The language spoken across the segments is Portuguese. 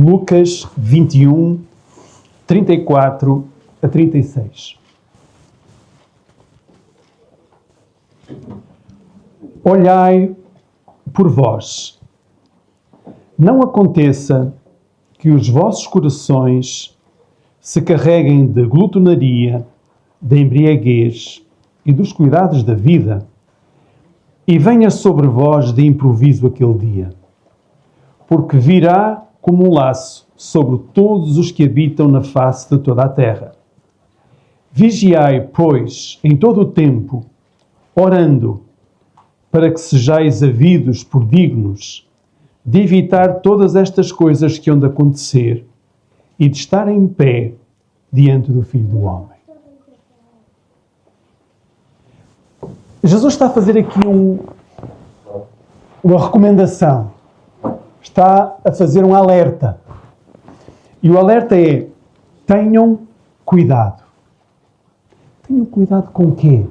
Lucas 21, 34 a 36. Olhai por vós. Não aconteça que os vossos corações se carreguem de glutonaria, da embriaguez e dos cuidados da vida, e venha sobre vós de improviso aquele dia, porque virá como um laço sobre todos os que habitam na face de toda a terra. Vigiai, pois, em todo o tempo, orando, para que sejais havidos por dignos de evitar todas estas coisas que hão de acontecer e de estar em pé diante do Filho do Homem. Jesus está a fazer aqui uma recomendação. Está a fazer um alerta. E o alerta é: tenham cuidado. Tenham cuidado com o quê?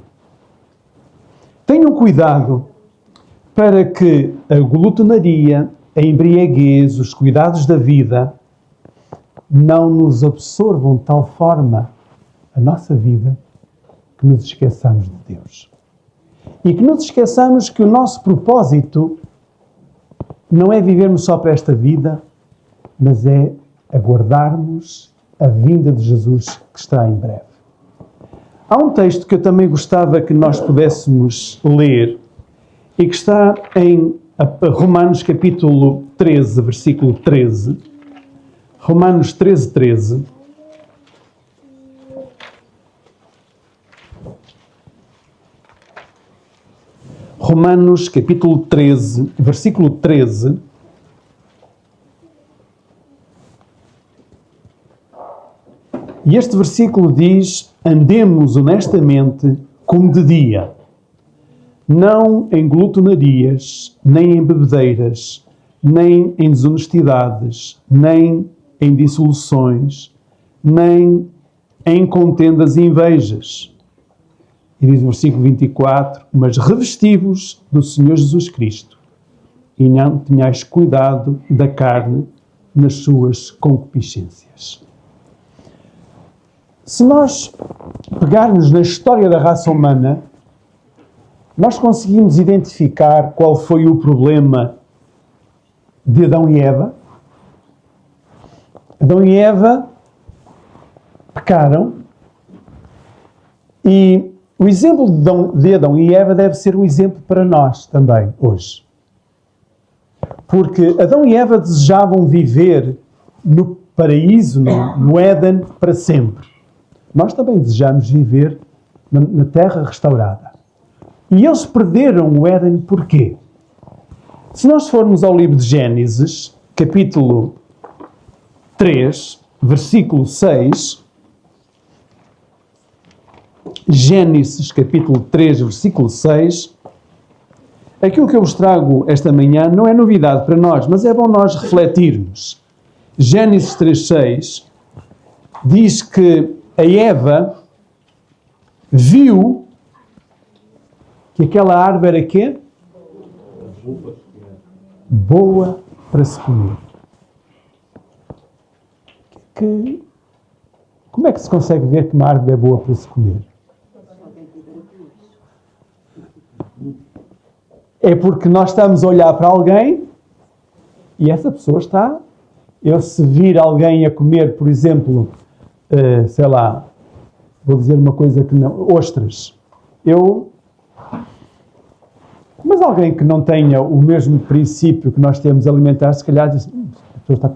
Tenham cuidado para que a glutonaria, a embriaguez, os cuidados da vida não nos absorvam de tal forma a nossa vida que nos esqueçamos de Deus. E que nos esqueçamos que o nosso propósito não é vivermos só para esta vida, mas é aguardarmos a vinda de Jesus que está em breve. Há um texto que eu também gostava que nós pudéssemos ler e que está em Romanos capítulo 13, versículo 13. Romanos 13, 13. Romanos capítulo 13, versículo 13. E este versículo diz: andemos honestamente como de dia, não em glutonarias, nem em bebedeiras, nem em desonestidades, nem em dissoluções, nem em contendas e invejas. E diz o versículo 24: mas revesti-vos do Senhor Jesus Cristo, e não tenhais cuidado da carne nas suas concupiscências. Se nós pegarmos na história da raça humana, nós conseguimos identificar qual foi o problema de Adão e Eva. Adão e Eva pecaram, e o exemplo de Adão e Eva deve ser um exemplo para nós também, hoje. Porque Adão e Eva desejavam viver no paraíso, no Éden, para sempre. Nós também desejamos viver na terra restaurada. E eles perderam o Éden porquê? Se nós formos ao livro de Gênesis, capítulo 3, versículo 6... Gênesis, capítulo 3, versículo 6. Aquilo que eu vos trago esta manhã não é novidade para nós, mas é bom nós refletirmos. Gênesis 3, 6 diz que a Eva viu que aquela árvore era quê? Boa para se comer. Como é que se consegue ver que uma árvore é boa para se comer? É porque nós estamos a olhar para alguém e essa pessoa está... Eu, se vir alguém a comer, por exemplo, sei lá, vou dizer uma coisa que não... ostras. Mas alguém que não tenha o mesmo princípio que nós temos a alimentar, se calhar diz: a pessoa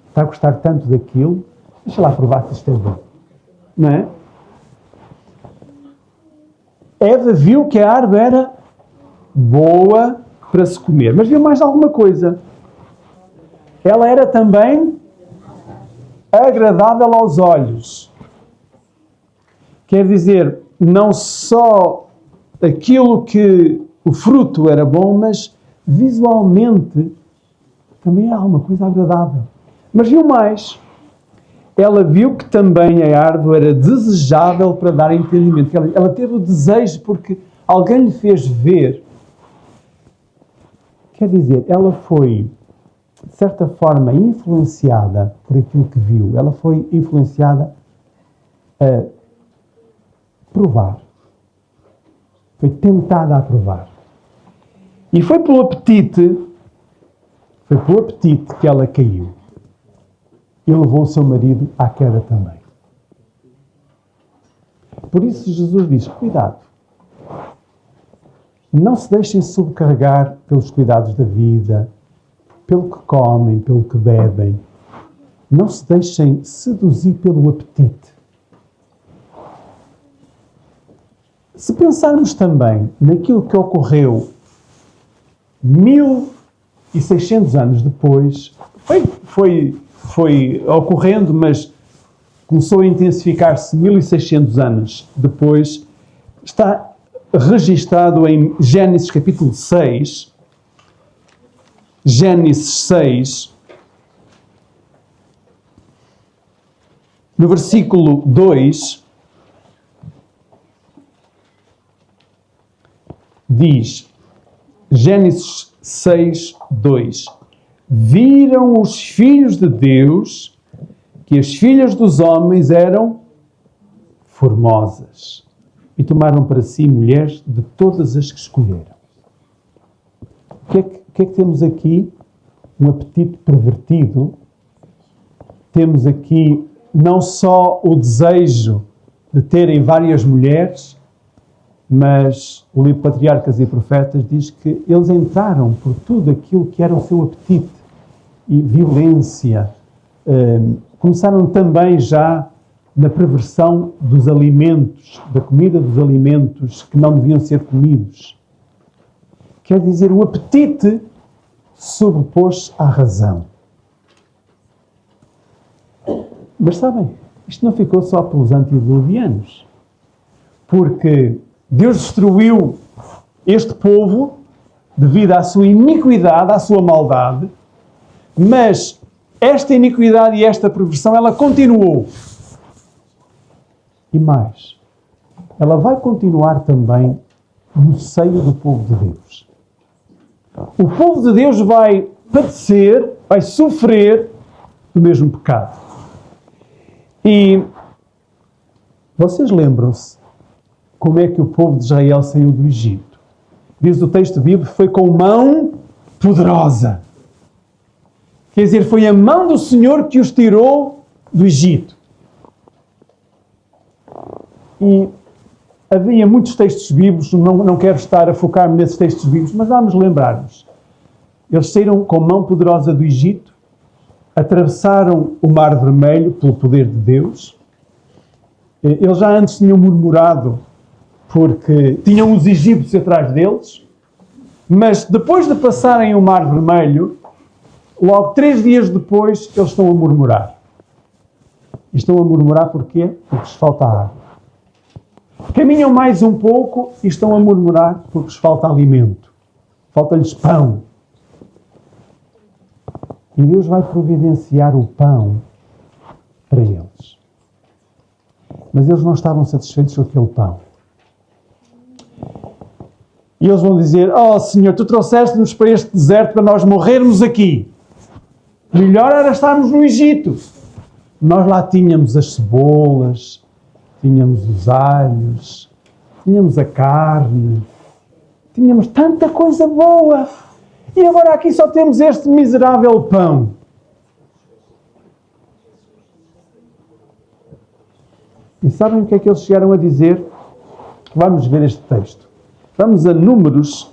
está a gostar tanto daquilo, deixa lá provar se isto é bom. Não é? Eva viu que a árvore era boa para se comer. Mas viu mais alguma coisa. Ela era também agradável aos olhos. Quer dizer, não só aquilo que o fruto era bom, mas visualmente também era alguma coisa agradável. Mas viu mais. Ela viu que também a árvore era desejável para dar entendimento. Ela teve o desejo porque alguém lhe fez ver. Quer dizer, ela foi de certa forma, influenciada por aquilo que viu. Ela foi influenciada a provar. Foi tentada a provar. E foi pelo apetite que ela caiu. E levou o seu marido à queda também. Por isso Jesus diz, cuidado. Não se deixem subcarregar pelos cuidados da vida, pelo que comem, pelo que bebem. Não se deixem seduzir pelo apetite. Se pensarmos também naquilo que ocorreu 1600 anos depois, foi ocorrendo, mas começou a intensificar-se 1600 anos depois, está registado em Gênesis capítulo 6, Gênesis 6, no versículo 2, diz, Gênesis 6, 2, viram os filhos de Deus que as filhas dos homens eram formosas e tomaram para si mulheres de todas as que escolheram. O que é que temos aqui? Um apetite pervertido. Temos aqui não só o desejo de terem várias mulheres, mas o livro Patriarcas e Profetas diz que eles entraram por tudo aquilo que era o seu apetite e violência. Começaram também já na perversão dos alimentos, da comida dos alimentos que não deviam ser comidos. Quer dizer, o apetite sobrepôs à razão. Mas sabem, isto não ficou só pelos antediluvianos. Porque Deus destruiu este povo devido à sua iniquidade, à sua maldade, mas esta iniquidade e esta perversão, ela continuou. E mais, ela vai continuar também no seio do povo de Deus. O povo de Deus vai padecer, vai sofrer do mesmo pecado. E vocês lembram-se como é que o povo de Israel saiu do Egito? Diz o texto bíblico, foi com mão poderosa. Quer dizer, foi a mão do Senhor que os tirou do Egito. E havia muitos textos bíblicos, não quero estar a focar-me nesses textos bíblicos, mas vamos lembrar-nos. Eles saíram com mão poderosa do Egito, atravessaram o Mar Vermelho pelo poder de Deus. Eles já antes tinham murmurado porque tinham os egípcios atrás deles, mas depois de passarem o Mar Vermelho, logo 3 dias depois, eles estão a murmurar. E estão a murmurar porquê? Porque lhes falta água. Caminham mais um pouco e estão a murmurar porque lhes falta alimento. Falta-lhes pão. E Deus vai providenciar o pão para eles. Mas eles não estavam satisfeitos com aquele pão. E eles vão dizer, oh Senhor, tu trouxeste-nos para este deserto para nós morrermos aqui. Melhor era estarmos no Egito. Nós lá tínhamos as cebolas, tínhamos os alhos, tínhamos a carne, tínhamos tanta coisa boa. E agora aqui só temos este miserável pão. E sabem o que é que eles chegaram a dizer? Vamos ver este texto. Vamos a Números,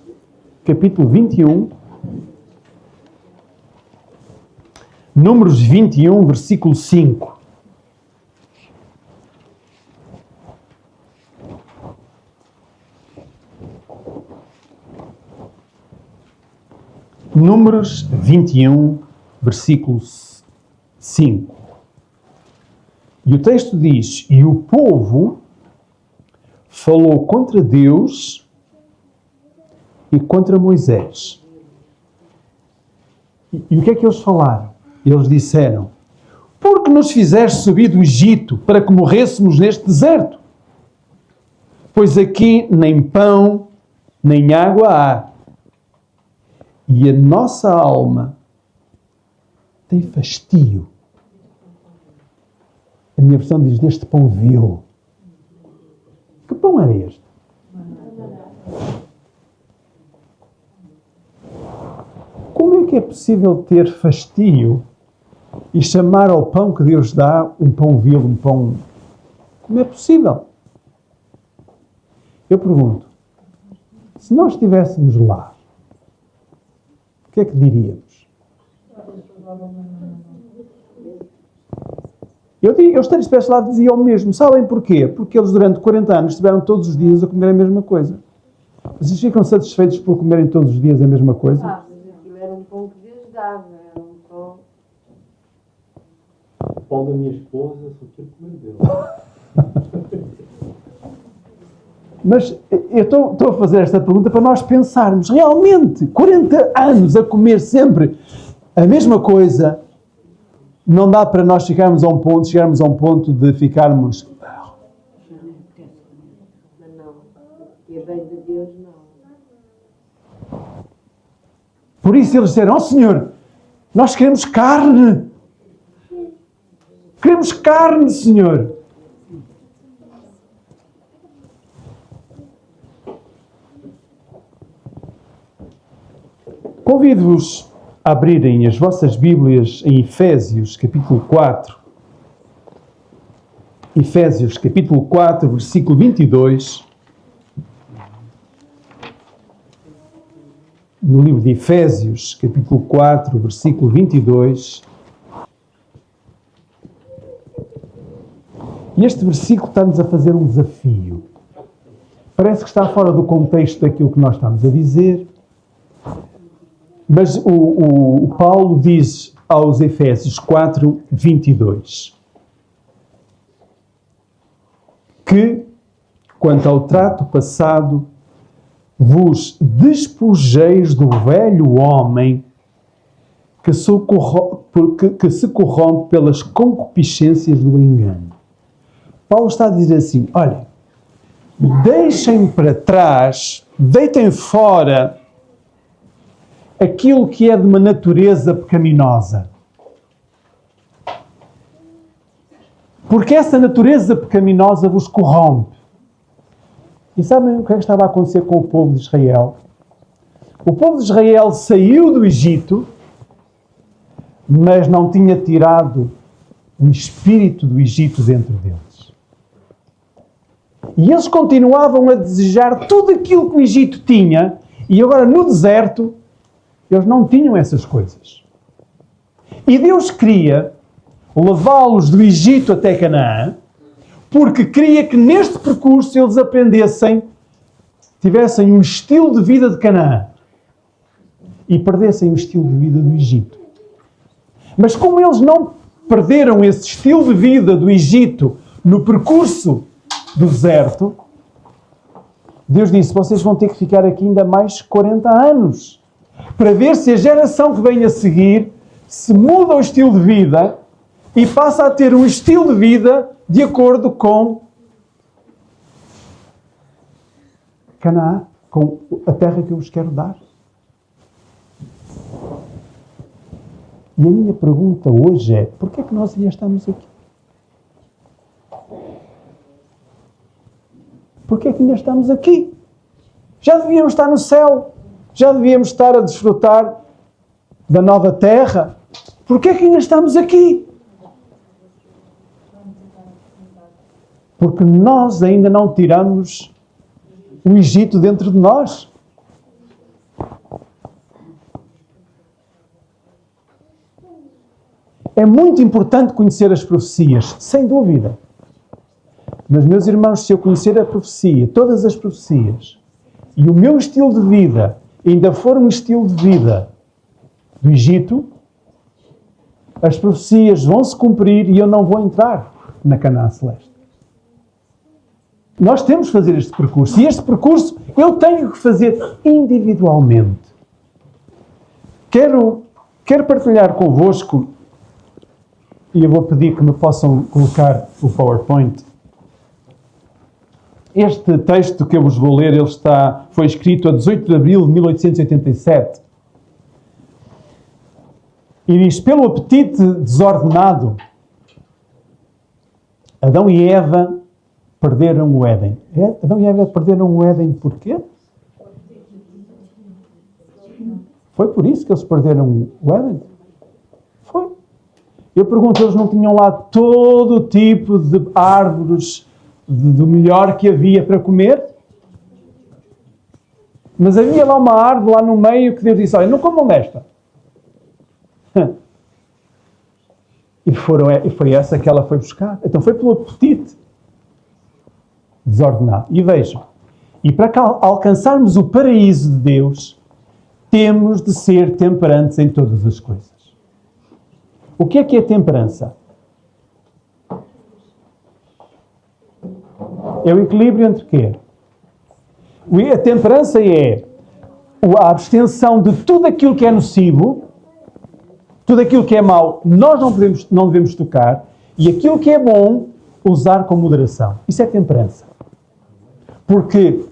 capítulo 21. Números 21, versículo 5. Números 21, versículo 5. E o texto diz, e o povo falou contra Deus e contra Moisés. E o que é que eles falaram? Eles disseram, por que nos fizeste subir do Egito para que morrêssemos neste deserto? Pois aqui nem pão, nem água há. E a nossa alma tem fastio. A minha versão diz deste pão vil. Que pão era este? Como é que é possível ter fastio e chamar ao pão que Deus dá um pão vil, um pão... Como é possível? Eu pergunto, se nós estivéssemos lá, o que é que diríamos? Eu estaria espécie lá dizia o mesmo. Sabem porquê? Porque eles durante 40 anos estiveram todos os dias a comer a mesma coisa. Vocês ficam satisfeitos por comerem todos os dias a mesma coisa? Mas aquilo era um pão que Deus dava, era um pão... O pão da minha esposa, só quero comer dele. Mas eu estou a fazer esta pergunta para nós pensarmos. Realmente, 40 anos a comer sempre a mesma coisa, não dá para nós chegarmos a um ponto de ficarmos... Mas não. E a bem de Deus, não. Por isso eles disseram, Senhor, nós queremos carne. Queremos carne, Senhor. Convido-vos a abrirem as vossas Bíblias em Efésios, capítulo 4. Efésios, capítulo 4, versículo 22. No livro de Efésios, capítulo 4, versículo 22. E este versículo está-nos a fazer um desafio. Parece que está fora do contexto daquilo que nós estamos a dizer. Mas o Paulo diz aos Efésios 4, 22 que, quanto ao trato passado, vos despojeis do velho homem que se corrompe pelas concupiscências do engano. Paulo está a dizer assim, olha, deixem para trás, deitem fora aquilo que é de uma natureza pecaminosa. Porque essa natureza pecaminosa vos corrompe. E sabem o que é que estava a acontecer com o povo de Israel? O povo de Israel saiu do Egito, mas não tinha tirado o espírito do Egito dentro deles. E eles continuavam a desejar tudo aquilo que o Egito tinha, e agora no deserto eles não tinham essas coisas. E Deus queria levá-los do Egito até Canaã, porque queria que neste percurso eles aprendessem, tivessem um estilo de vida de Canaã e perdessem o estilo de vida do Egito. Mas como eles não perderam esse estilo de vida do Egito no percurso do deserto, Deus disse, vocês vão ter que ficar aqui ainda mais 40 anos para ver se a geração que vem a seguir se muda o estilo de vida e passa a ter um estilo de vida de acordo com Canaã, com a terra que eu vos quero dar. E a minha pergunta hoje é, porquê é que nós ainda estamos aqui? Porquê é que ainda estamos aqui? Já devíamos estar no céu. Já devíamos estar a desfrutar da nova terra. Porquê é que ainda estamos aqui? Porque nós ainda não tiramos o Egito dentro de nós. É muito importante conhecer as profecias, sem dúvida. Mas, meus irmãos, se eu conhecer a profecia, todas as profecias, e o meu estilo de vida ainda for um estilo de vida do Egito, as profecias vão se cumprir e eu não vou entrar na Canaã Celeste. Nós temos que fazer este percurso. E este percurso eu tenho que fazer individualmente. Quero partilhar convosco, e eu vou pedir que me possam colocar o PowerPoint. Este texto que eu vos vou ler, foi escrito a 18 de abril de 1887. E diz, pelo apetite desordenado, Adão e Eva perderam o Éden. Adão e Eva perderam o Éden porquê? Foi por isso que eles perderam o Éden? Foi. Eu pergunto, eles não tinham lá todo tipo de árvores do melhor que havia para comer? Mas havia lá uma árvore lá no meio que Deus disse, olha, não comam desta. E foi essa que ela foi buscar. Então foi pelo apetite desordenado. E vejam, e para alcançarmos o paraíso de Deus, temos de ser temperantes em todas as coisas. O que é temperança? É o equilíbrio entre quê? A temperança é a abstenção de tudo aquilo que é nocivo, tudo aquilo que é mau, nós não devemos tocar, e aquilo que é bom, usar com moderação. Isso é temperança. Porque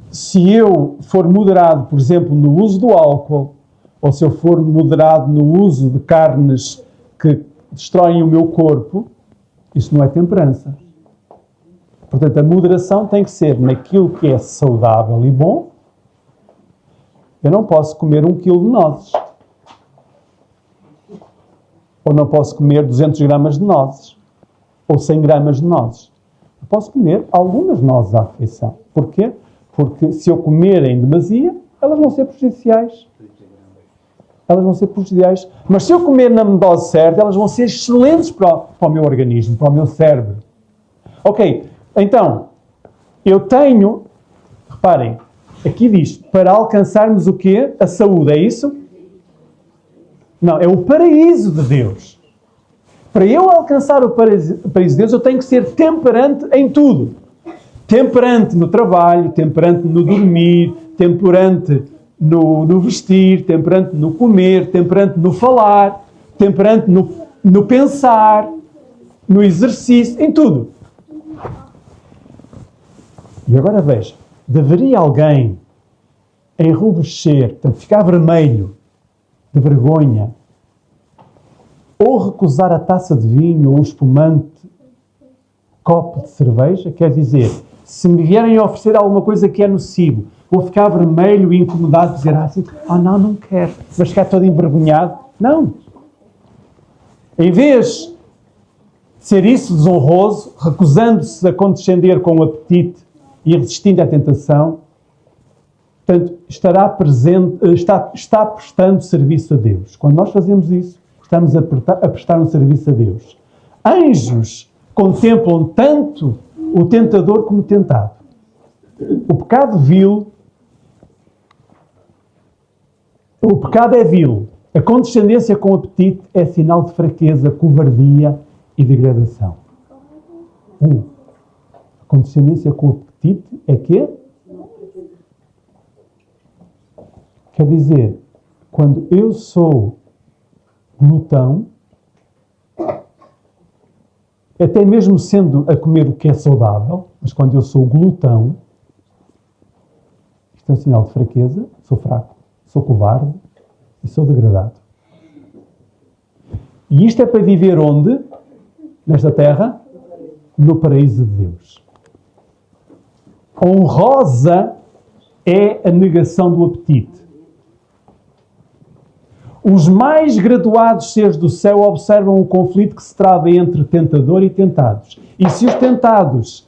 se eu for moderado, por exemplo, no uso do álcool, ou se eu for moderado no uso de carnes que destroem o meu corpo, isso não é temperança. Portanto, a moderação tem que ser naquilo que é saudável e bom. Eu não posso comer 1 quilo de nozes. Ou não posso comer 200 gramas de nozes. Ou 100 gramas de nozes. Eu posso comer algumas nozes à refeição. Porquê? Porque se eu comer em demasia, elas vão ser prejudiciais. Elas vão ser prejudiciais. Mas se eu comer na dose certa, elas vão ser excelentes para o meu organismo, para o meu cérebro. Ok, então, eu tenho, reparem, aqui diz, para alcançarmos o quê? A saúde, é isso? Não, é o paraíso de Deus. Para eu alcançar o paraíso de Deus, eu tenho que ser temperante em tudo. Temperante no trabalho, temperante no dormir, temperante no vestir, temperante no comer, temperante no falar, temperante no pensar, no exercício, em tudo. E agora veja, deveria alguém enrubescer, portanto, ficar vermelho de vergonha, ou recusar a taça de vinho ou um espumante copo de cerveja? Quer dizer, se me vierem oferecer alguma coisa que é nocivo, vou ficar vermelho e incomodado de dizer assim, não quero, mas ficar todo envergonhado? Não. Em vez de ser isso desonroso, recusando-se a condescender com o apetite e resistindo à tentação, portanto, está prestando serviço a Deus. Quando nós fazemos isso, estamos a prestar um serviço a Deus. Anjos contemplam tanto o tentador como o tentado. O pecado é vil. A condescendência com o apetite é sinal de fraqueza, covardia e degradação. A condescendência com o apetite é quê? Quer dizer, quando eu sou glutão, até mesmo sendo a comer o que é saudável, mas quando eu sou glutão, isto é um sinal de fraqueza, sou fraco, sou covarde e sou degradado. E isto é para viver onde? Nesta terra? No paraíso de Deus. Honrosa é a negação do apetite. Os mais graduados seres do céu observam o conflito que se trava entre tentador e tentados. E se os tentados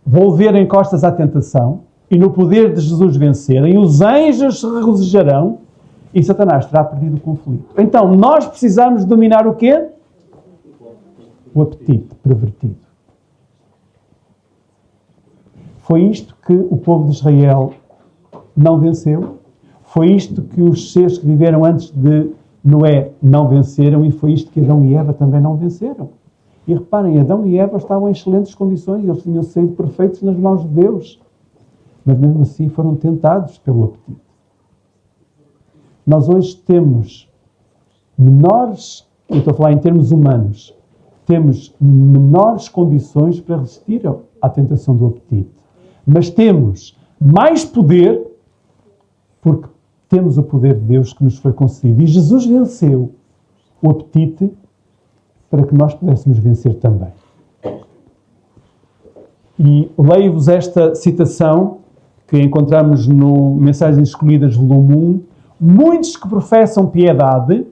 volverem costas à tentação e no poder de Jesus vencerem, os anjos se regozijarão e Satanás terá perdido o conflito. Então, nós precisamos dominar o quê? O apetite pervertido. Foi isto que o povo de Israel não venceu. Foi isto que os seres que viveram antes de Noé não venceram e foi isto que Adão e Eva também não venceram. E reparem, Adão e Eva estavam em excelentes condições, eles tinham sido perfeitos nas mãos de Deus. Mas mesmo assim foram tentados pelo apetite. Nós hoje temos menores, eu estou a falar em termos humanos, temos menores condições para resistir à tentação do apetite. Mas temos mais poder porque temos o poder de Deus que nos foi concedido. E Jesus venceu o apetite para que nós pudéssemos vencer também. E leio-vos esta citação que encontramos no Mensagens Escolhidas, volume 1. Muitos que professam piedade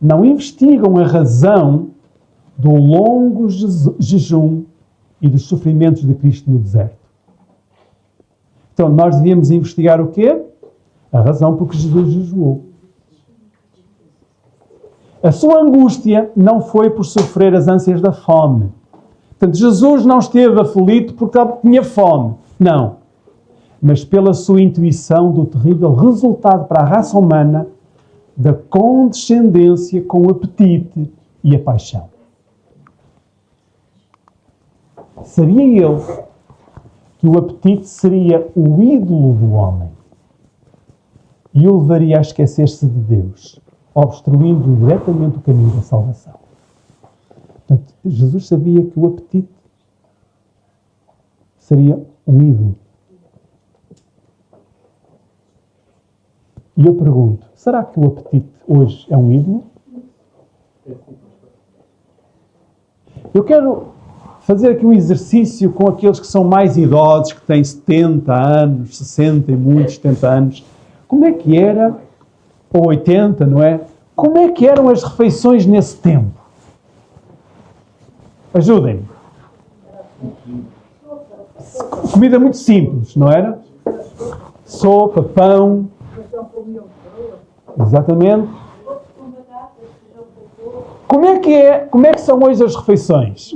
não investigam a razão do longo jejum e dos sofrimentos de Cristo no deserto. Então, nós devíamos investigar o quê? A razão porque Jesus jejuou. A sua angústia não foi por sofrer as ânsias da fome. Portanto, Jesus não esteve aflito porque tinha fome. Não. Mas pela sua intuição do terrível resultado para a raça humana da condescendência com o apetite e a paixão. Sabia ele que o apetite seria o ídolo do homem e o levaria a esquecer-se de Deus, obstruindo diretamente o caminho da salvação. Portanto, Jesus sabia que o apetite seria um ídolo. E eu pergunto, será que o apetite hoje é um ídolo? Eu quero fazer aqui um exercício com aqueles que são mais idosos, que têm 70 anos, 60 e muitos, 70 anos. Como é que era, ou 80, não é? Como é que eram as refeições nesse tempo? Ajudem-me. Comida muito simples, não era? Sopa, pão. Exatamente. Como é que são hoje as refeições?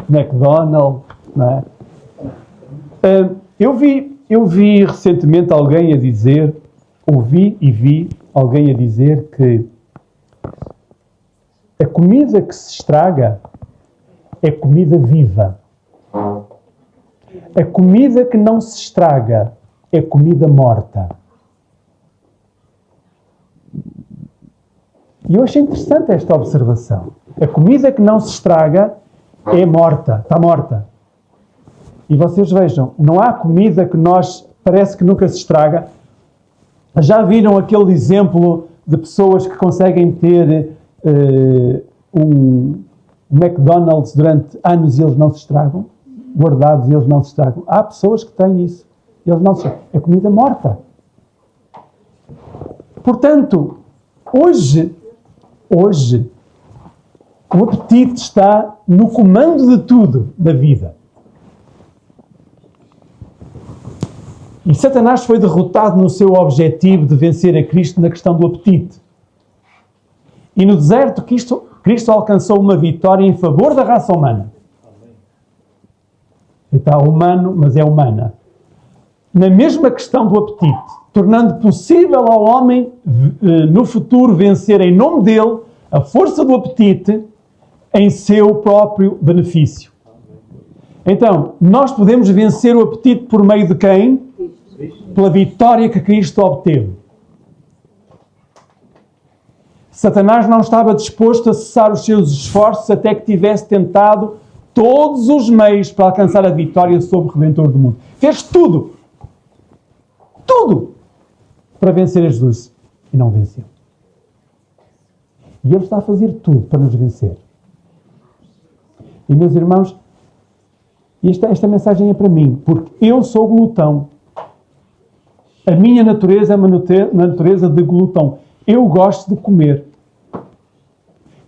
McDonald's, não é? Eu vi recentemente alguém a dizer, vi alguém a dizer que a comida que se estraga é comida viva. A comida que não se estraga é comida morta. E eu achei interessante esta observação. A comida que não se estraga é morta, está morta. E vocês vejam, não há comida que parece que nunca se estraga. Já viram aquele exemplo de pessoas que conseguem ter um McDonald's durante anos e eles não se estragam? Guardados e eles não se estragam. Há pessoas que têm isso. Eles não se estragam. É comida morta. Portanto, hoje, o apetite está no comando de tudo da vida. E Satanás foi derrotado no seu objetivo de vencer a Cristo na questão do apetite. E no deserto, Cristo alcançou uma vitória em favor da raça humana. Está humano, mas é humana. Na mesma questão do apetite, tornando possível ao homem no futuro vencer em nome dele a força do apetite em seu próprio benefício. Então, nós podemos vencer o apetite por meio de quem? Pela vitória que Cristo obteve. Satanás não estava disposto a cessar os seus esforços até que tivesse tentado todos os meios para alcançar a vitória sobre o Redentor do mundo. Fez tudo para vencer a Jesus e não venceu. E Ele está a fazer tudo para nos vencer. E meus irmãos, esta mensagem é para mim, porque eu sou glutão. A minha natureza é uma natureza de glutão. Eu gosto de comer.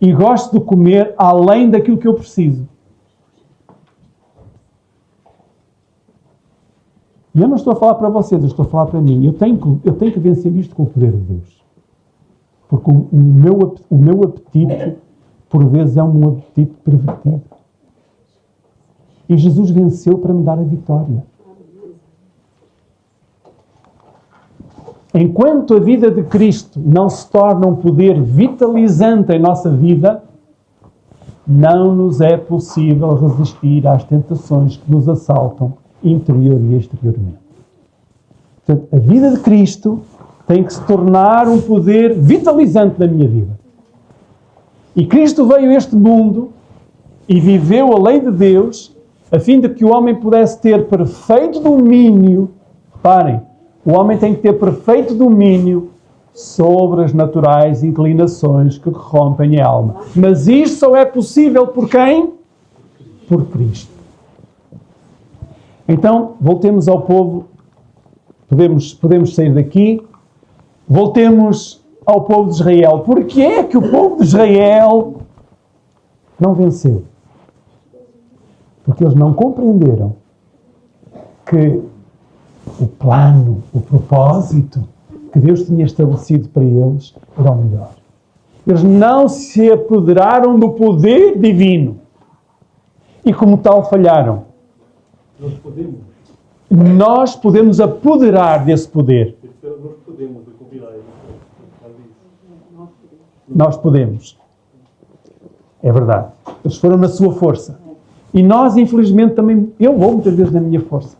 E gosto de comer além daquilo que eu preciso. E eu não estou a falar para vocês, eu estou a falar para mim. Eu tenho que vencer isto com o poder de Deus. Porque o meu apetite, por vezes, é um apetite pervertido. E Jesus venceu para me dar a vitória. Enquanto a vida de Cristo não se torna um poder vitalizante em nossa vida, não nos é possível resistir às tentações que nos assaltam interior e exteriormente. Portanto, a vida de Cristo tem que se tornar um poder vitalizante na minha vida. E Cristo veio a este mundo e viveu a lei de Deus a fim de que o homem pudesse ter perfeito domínio, reparem, o homem tem que ter perfeito domínio sobre as naturais inclinações que corrompem a alma. Mas isto só é possível por quem? Por Cristo. Então, voltemos ao povo. Podemos sair daqui. Voltemos ao povo de Israel. Porquê é que o povo de Israel não venceu? Porque eles não compreenderam que o plano, o propósito que Deus tinha estabelecido para eles era o melhor. Eles não se apoderaram do poder divino. E como tal falharam. Nós podemos apoderar desse poder. Nós podemos. É verdade. Eles foram na sua força. E nós, infelizmente, também... Eu vou muitas vezes na minha força.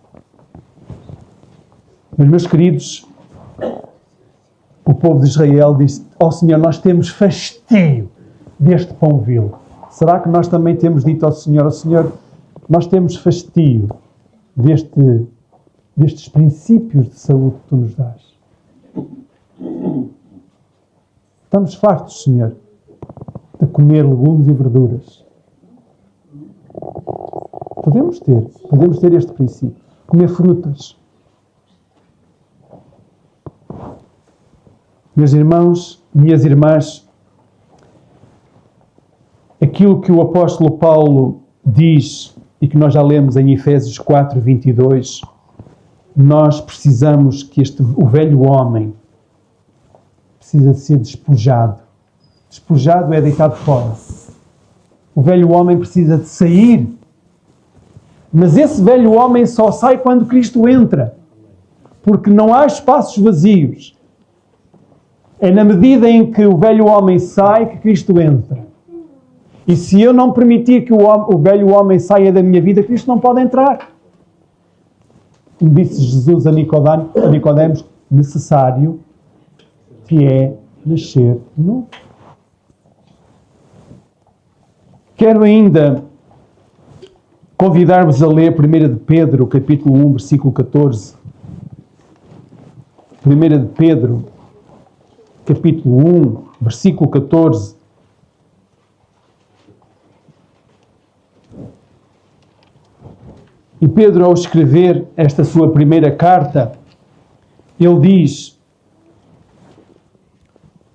Mas, meus queridos, o povo de Israel disse: ó Senhor, nós temos fastio deste pão vil. Será que nós também temos dito ao Senhor: ó Senhor, nós temos fastio destes princípios de saúde que Tu nos dás? Estamos fartos, Senhor, de comer legumes e verduras. Podemos ter este princípio. Comer frutas. Meus irmãos, minhas irmãs, aquilo que o apóstolo Paulo diz e que nós já lemos em Efésios 4, 22, nós precisamos que o velho homem precisa de ser despojado. Despojado é deitado fora. O velho homem precisa de sair. Mas esse velho homem só sai quando Cristo entra. Porque não há espaços vazios. É na medida em que o velho homem sai que Cristo entra. E se eu não permitir que o velho homem saia da minha vida, Cristo não pode entrar. Como disse Jesus a Nicodemos, necessário que é nascer de novo. Quero ainda convidar-vos a ler 1 de Pedro, capítulo 1, versículo 14. 1 de Pedro, capítulo 1, versículo 14. E Pedro, ao escrever esta sua primeira carta, ele diz: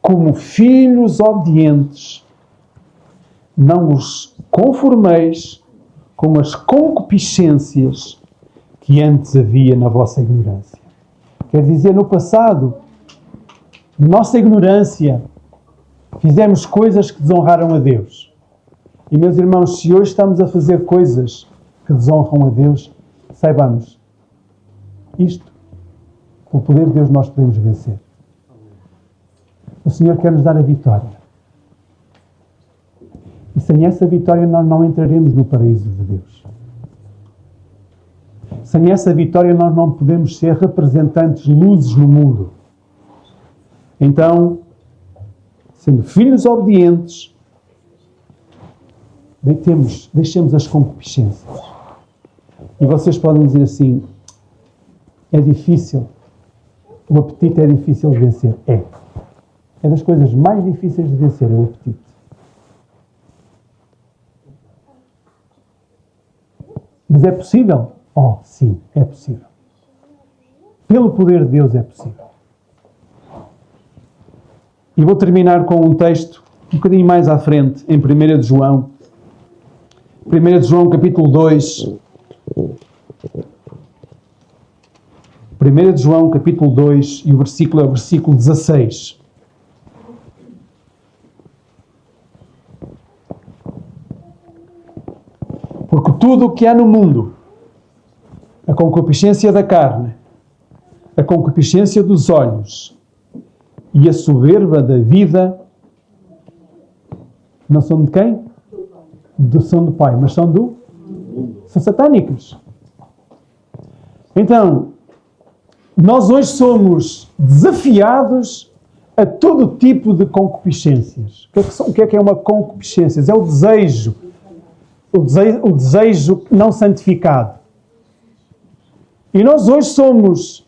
como filhos obedientes, não os conformeis com as concupiscências que antes havia na vossa ignorância. Quer dizer, no passado, na nossa ignorância, fizemos coisas que desonraram a Deus. E, meus irmãos, se hoje estamos a fazer coisas que desonram a Deus, saibamos, isto, pelo poder de Deus, nós podemos vencer. O Senhor quer nos dar a vitória. E sem essa vitória nós não entraremos no paraíso de Deus. Sem essa vitória nós não podemos ser representantes, luzes no mundo. Sendo filhos obedientes, deixemos as concupiscências. E vocês podem dizer assim: é difícil, o apetite é difícil de vencer. É das coisas mais difíceis de vencer, é o apetite. Mas é possível? Oh, sim, é possível. Pelo poder de Deus é possível. E vou terminar com um texto um bocadinho mais à frente, em 1 de João. 1 de João, capítulo 2. 1 de João, capítulo 2, e o versículo é o versículo 16. Porque tudo o que há no mundo, a concupiscência da carne, a concupiscência dos olhos e a soberba da vida, não são de quem? São do Pai, mas são satânicos. Então, nós hoje somos desafiados a todo tipo de concupiscências. O que é uma concupiscência? É o desejo o desejo não santificado. E nós hoje somos,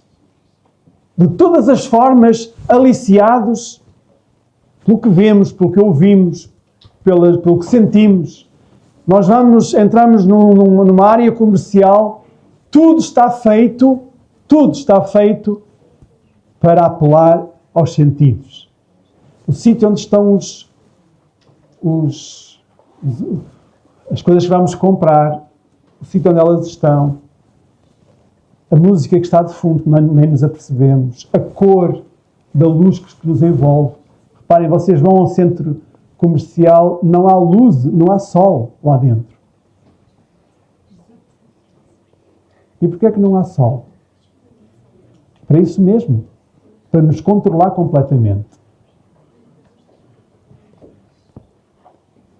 de todas as formas, aliciados pelo que vemos, pelo que ouvimos, pelo que sentimos. Nós entramos numa área comercial, tudo está feito para apelar aos sentidos. O sítio onde estão as coisas que vamos comprar, o sítio onde elas estão, a música que está de fundo, que nem nos apercebemos, a cor da luz que nos envolve. Reparem, vocês vão ao centro comercial, não há luz, não há sol lá dentro. E porquê é que não há sol? Para isso mesmo, para nos controlar completamente.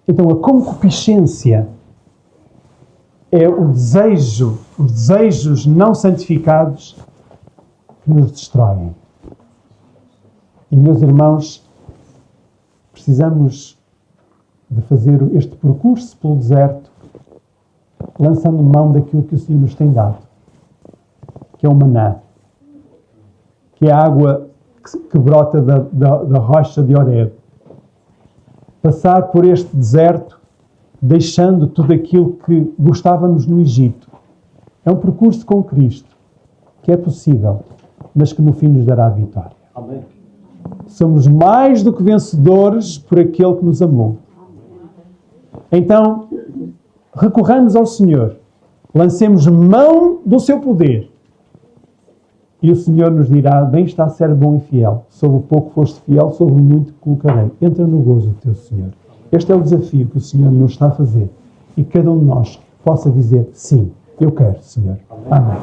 Então a concupiscência é os desejos não santificados que nos destroem. E, meus irmãos, precisamos de fazer este percurso pelo deserto, lançando mão daquilo que o Senhor nos tem dado, que é o maná, que é a água que brota da rocha de Horeb. Passar por este deserto, deixando tudo aquilo que gostávamos no Egito. É um percurso com Cristo, que é possível, mas que no fim nos dará a vitória. Amém. Somos mais do que vencedores por aquele que nos amou. Então, recorramos ao Senhor, lancemos mão do seu poder, e o Senhor nos dirá: bem está, servo bom e fiel. Sobre o pouco foste fiel, sobre o muito colocarei. Entra no gozo do teu Senhor. Este é o desafio que o Senhor nos está a fazer. E cada um de nós possa dizer: sim, eu quero, Senhor. Amém.